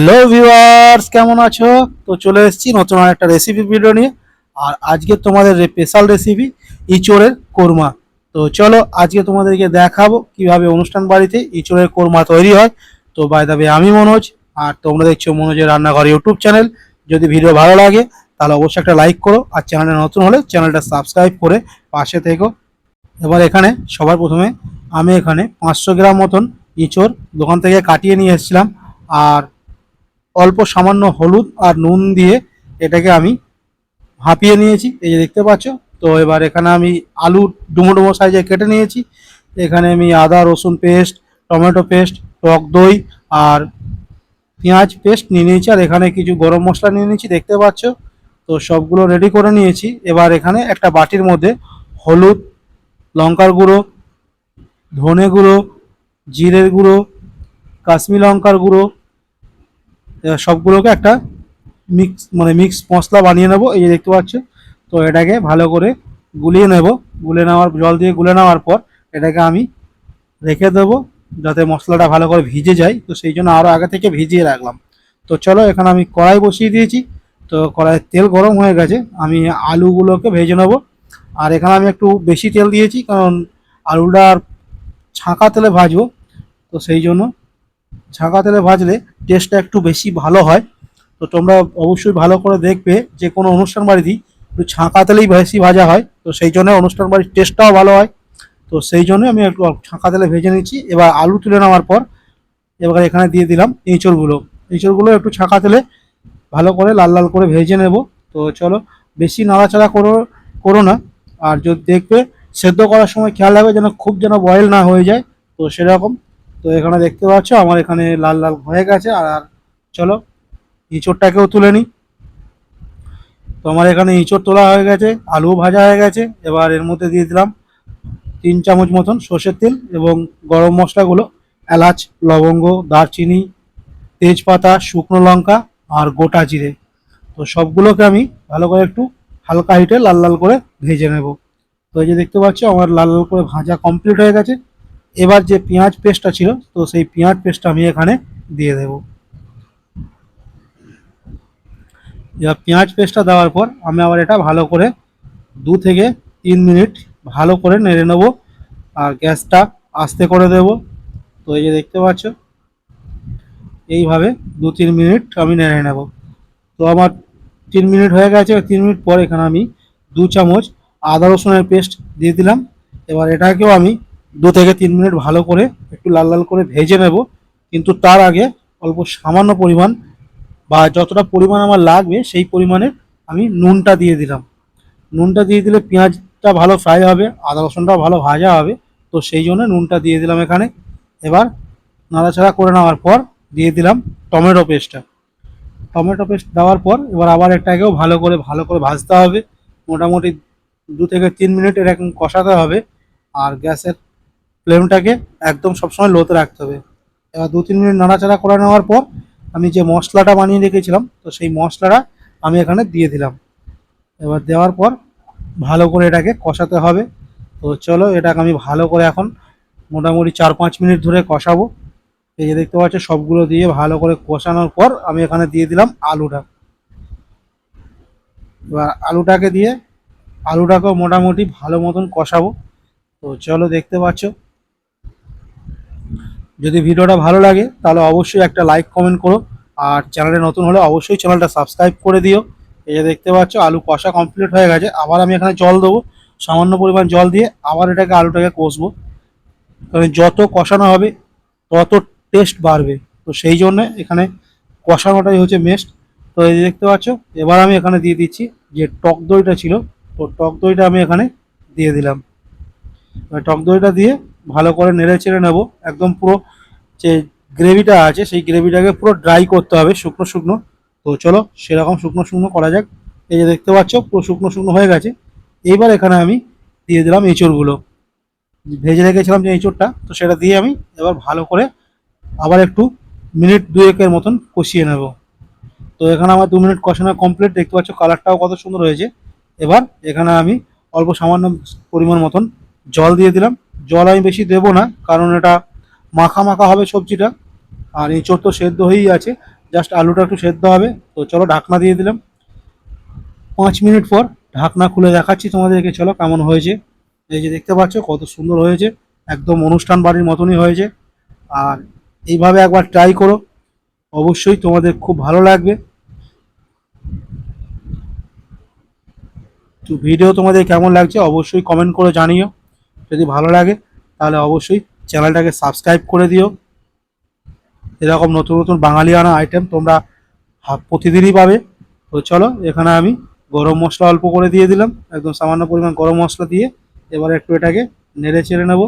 Hello viewers, কেমন আছো? তো চলে এসেছি নতুন একটা রেসিপি ভিডিও নিয়ে। আর আজকে তোমাদের স্পেশাল রেসিপি ইঁচড়ের কোরমা। তো চলো আজকে তোমাদেরকে দেখাবো কিভাবে অনুষ্ঠান বাড়িতে ইঁচড়ের কোরমা তৈরি হয়। তো বাই দ্য ওয়ে, আমি মনোজ, আর তোমরা দেখছো মনোজের রান্নাঘর ইউটিউব চ্যানেল। যদি ভিডিও ভালো লাগে তাহলে অবশ্যই একটা লাইক করো, আর চ্যানেলটা নতুন হলে চ্যানেলটা সাবস্ক্রাইব করে পাশে থেকো। এবার এখানে সবার প্রথমে আমি এখানে 500 গ্রাম মতন ইঁচড় দোকান থেকে কাটিয়ে নিয়ে এসেছিলাম। আর অল্প সামান্য হলুদ আর নুন দিয়ে এটাকে আমি ভাপিয়ে নিয়েছি, এই যে দেখতে পাচ্ছ। তো এবার এখানে আমি আলু ডুমো ডুমো সাইজে কেটে নিয়েছি। এখানে আমি আদা রসুন পেস্ট, টমেটো পেস্ট, টক দই আর পেঁয়াজ পেস্ট নিয়ে নিয়েছি। আর এখানে কিছু গরম মশলা নিয়ে নিয়েছি, দেখতে পাচ্ছ। তো সবগুলো রেডি করে নিয়েছি। এবার এখানে একটা বাটির মধ্যে হলুদ, লঙ্কার গুঁড়ো, ধনে গুঁড়ো, জিরের গুঁড়ো, কাশ্মীর লঙ্কার গুঁড়ো, সবগুলোকে একটা মিক্স মশলা বানিয়ে নেব, এই যে দেখতে পাচ্ছ। তো এটাকে ভালো করে গুলিয়ে নেব। জল দিয়ে গুলে নেওয়ার পর এটাকে আমি রেখে দেবো যাতে মশলাটা ভালো করে ভিজে যায়। তো সেই জন্য আরও আগে থেকে ভিজিয়ে রাখলাম। তো চলো এখানে আমি কড়াই বসিয়ে দিয়েছি। তো কড়াইয়ের তেল গরম হয়ে গেছে, আমি আলুগুলোকে ভেজে নেব। আর এখানে আমি একটু বেশি তেল দিয়েছি, কারণ আলুটা ছাঁকা তেলে ভাজবো। তো সেই জন্য ছাঁকা তেলে ভাজলে টেস্টটা একটু বেশি ভালো হয়। তো তোমরা অবশ্যই ভালো করে দেখবে, যে কোনো অনুষ্ঠান বাড়িতেই একটু ছাঁকা তেলেই বেশি ভাজা হয়। তো সেই জন্য অনুষ্ঠান বাড়ির টেস্টটাও ভালো হয়। তো সেই জন্য আমি একটু ছাঁকা তেলে ভেজে নিচ্ছি। এবার আলু তুলে নেওয়ার পর এবার এখানে দিয়ে দিলাম এঁচড়গুলো একটু ছাঁকা তেলে ভালো করে লাল লাল করে ভেজে নেব। তো চলো, বেশি নাড়াচাড়া করো না। আর যদি দেখবে সেদ্ধ করার সময় খেয়াল রাখবে যেন বয়েল না হয়ে যায়। তো সেরকম। তো এখানে দেখতে পাচ্ছ আমার এখানে লাল লাল হয়ে গেছে। আর চলো এঁচড়টাকেও তুলে নিই। তো আমার এখানে এঁচড় তোলা হয়ে গেছে, আলু ভাজা হয়ে গেছে। এবার এর মধ্যে দিয়ে দিলাম 3 চামচ মতন সর্ষের তেল এবং গরম মশলাগুলো: এলাচ, লবঙ্গ, দারচিনি, তেজপাতা, শুকনো লঙ্কা আর গোটা জিরে। তো সবগুলোকে আমি ভালো করে একটু হালকা হিটে লাল লাল করে ভেজে নেব। তো এই যে দেখতে পাচ্ছ আমার লাল লাল করে ভাজা কমপ্লিট হয়ে গেছে। এবার যে পেঁয়াজ পেস্টটা ছিল, তো সেই পেঁয়াজ পেস্টটা আমি এখানে দিয়ে দেবো। এবার পেঁয়াজ পেস্টটা দেওয়ার পর আমি আবার এটা ভালো করে 2 থেকে 3 মিনিট ভালো করে নেড়ে নেব। আর গ্যাসটা আস্তে করে দেব। তো এই যে দেখতে পাচ্ছ এইভাবে 2-3 মিনিট আমি নেড়ে নেব। তো আমার 3 মিনিট হয়ে গেছে। 3 মিনিট পর এখানে আমি 2 চামচ আদা রসুনের পেস্ট দিয়ে দিলাম। এবার এটাকেও আমি 2 থেকে 3 মিনিট ভালো করে একটু লাল লাল করে ভেজে নেব। কিন্তু তার আগে অল্প সামান্য পরিমাণ বা যতটা পরিমাণ আমার লাগবে সেই পরিমাণে আমি নুনটা দিয়ে দিলাম। নুনটা দিয়ে দিলে পেঁয়াজটা ভালো ফ্রাই হবে, আদা রসুনটাও ভালো ভাজা হবে। তো সেই জন্য নুনটা দিয়ে দিলাম এখানে। এবার নাড়াচাড়া করে নেওয়ার পর দিয়ে দিলাম টমেটো পেস্টটা। টমেটো পেস্ট দেওয়ার পর এবার আবার এটাকেও ভালো করে ভাজতে হবে। মোটামুটি 2 থেকে 3 মিনিট এরকম কষাতে হবে। আর গ্যাসের ফ্লেমটাকে একদম সবসময় লোতে রাখতে হবে। এবার 2-3 মিনিট নাড়াচাড়া করে নেওয়ার পর আমি যে মশলাটা বানিয়ে রেখেছিলাম, তো সেই মশলাটা আমি এখানে দিয়ে দিলাম। এবার দেওয়ার পর ভালো করে এটাকে কষাতে হবে। তো চলো এটাকে আমি ভালো করে এখন মোটামুটি 4-5 মিনিট ধরে কষাবো। এই যে দেখতে পাচ্ছ সবগুলো দিয়ে ভালো করে কষানোর পর আমি এখানে দিয়ে দিলাম আলুটা। এবার আলুটাকেও মোটামুটি ভালো মতন কষাবো। তো চলো দেখতে পাচ্ছ, যদি ভিডিওটা ভালো লাগে তাহলে অবশ্যই একটা লাইক কমেন্ট করো। আর চ্যানেলে নতুন হলে অবশ্যই চ্যানেলটা সাবস্ক্রাইব করে দিও। এই যে দেখতে পাচ্ছ আলু কষা কমপ্লিট হয়ে গেছে। আবার আমি এখানে জল দেবো, সামান্য পরিমাণ জল দিয়ে আবার আলুটাকে কষবো। কারণ যত কষানো হবে তত টেস্ট বাড়বে। তো সেই জন্য এখানে কষানোটাই হচ্ছে মেস্ট। তো এই যে দেখতে পাচ্ছ এবার আমি এখানে দিয়ে দিচ্ছি যে টক দইটা ছিল। তো টক দইটা আমি এখানে দিয়ে দিলাম। টক দইটা দিয়ে ভালো করে নেড়ে চেড়ে নেবো। একদম পুরো যে গ্রেভিটা আছে সেই গ্রেভিটাকে পুরো ড্রাই করতে হবে, শুকনো শুকনো। তো চলো সেরকম শুকনো শুকনো করা যাক। এই যে দেখতে পাচ্ছ পুরো শুকনো শুকনো হয়ে গেছে। এইবার এখানে আমি দিয়ে দিলাম এঁচড়গুলো, ভেজে রেখেছিলাম যে এঁচড়টা, তো সেটা দিয়ে আমি এবার ভালো করে আবার একটু মিনিট 2-1 মতন কষিয়ে নেব। তো এখানে আমার 2 মিনিট কষানো কমপ্লিট, দেখতে পাচ্ছ কালারটাও কত সুন্দর হয়েছে। এবার এখানে আমি অল্প সামান্য পরিমাণ মতন জল দিয়ে দিলাম। জল আমি বেশি দেবো না, কারণ এটা মাখা মাখা হবে সবজিটা। আর এঁচড় তো সেদ্ধ হয়েই আছে, জাস্ট আলুটা একটু সেদ্ধ হবে। তো চলো ঢাকনা দিয়ে দিলাম। 5 মিনিট পর ঢাকনা খুলে দেখাচ্ছি তোমাদেরকে, চলো কেমন হয়েছে। এই যে দেখতে পাচ্ছ কত সুন্দর হয়েছে, একদম অনুষ্ঠান বাড়ির মতনই হয়েছে। আর এইভাবে একবার ট্রাই করো, অবশ্যই তোমাদের খুব ভালো লাগবে। তো ভিডিও তোমাদের কেমন লাগছে অবশ্যই কমেন্ট করে জানিও। যদি ভালো লাগে তাহলে অবশ্যই চ্যানেলটাকে সাবস্ক্রাইব করে দিও। এরকম নতুন নতুন বাঙালিয়ানা আইটেম তোমরা প্রতিদিনই পাবে। তো চলো এখানে আমি গরম মশলা অল্প করে দিয়ে দিলাম, একদম সামান্য পরিমাণ গরম মশলা দিয়ে এবারে একটু এটাকে নেড়ে চেড়ে নেব।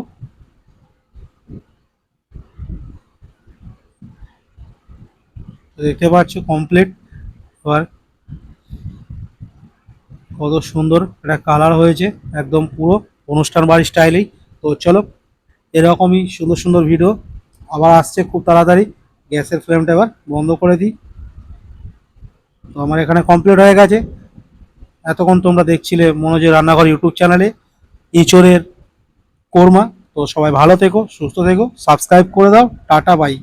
দেখতে পাচ্ছ কমপ্লিট। এবার কত সুন্দর একটা কালার হয়েছে, একদম পুরো অনুষ্ঠান বাড়ির স্টাইলেই। তো চলো এরকমই সুন্দর সুন্দর ভিডিও আবার আসছে খুব তাড়াতাড়ি। গ্যাসের ফ্লেমটা এবার বন্ধ করে দিই। তো আমার এখানে কমপ্লিট হয়ে গেছে। এতক্ষণ তোমরা দেখছিলে মনোজের রান্নাঘর ইউটিউব চ্যানেলে ইঁচড়ের কোরমা। তো সবাই ভালো থেকো, সুস্থ থেকো, সাবস্ক্রাইব করে দাও। Tata bye.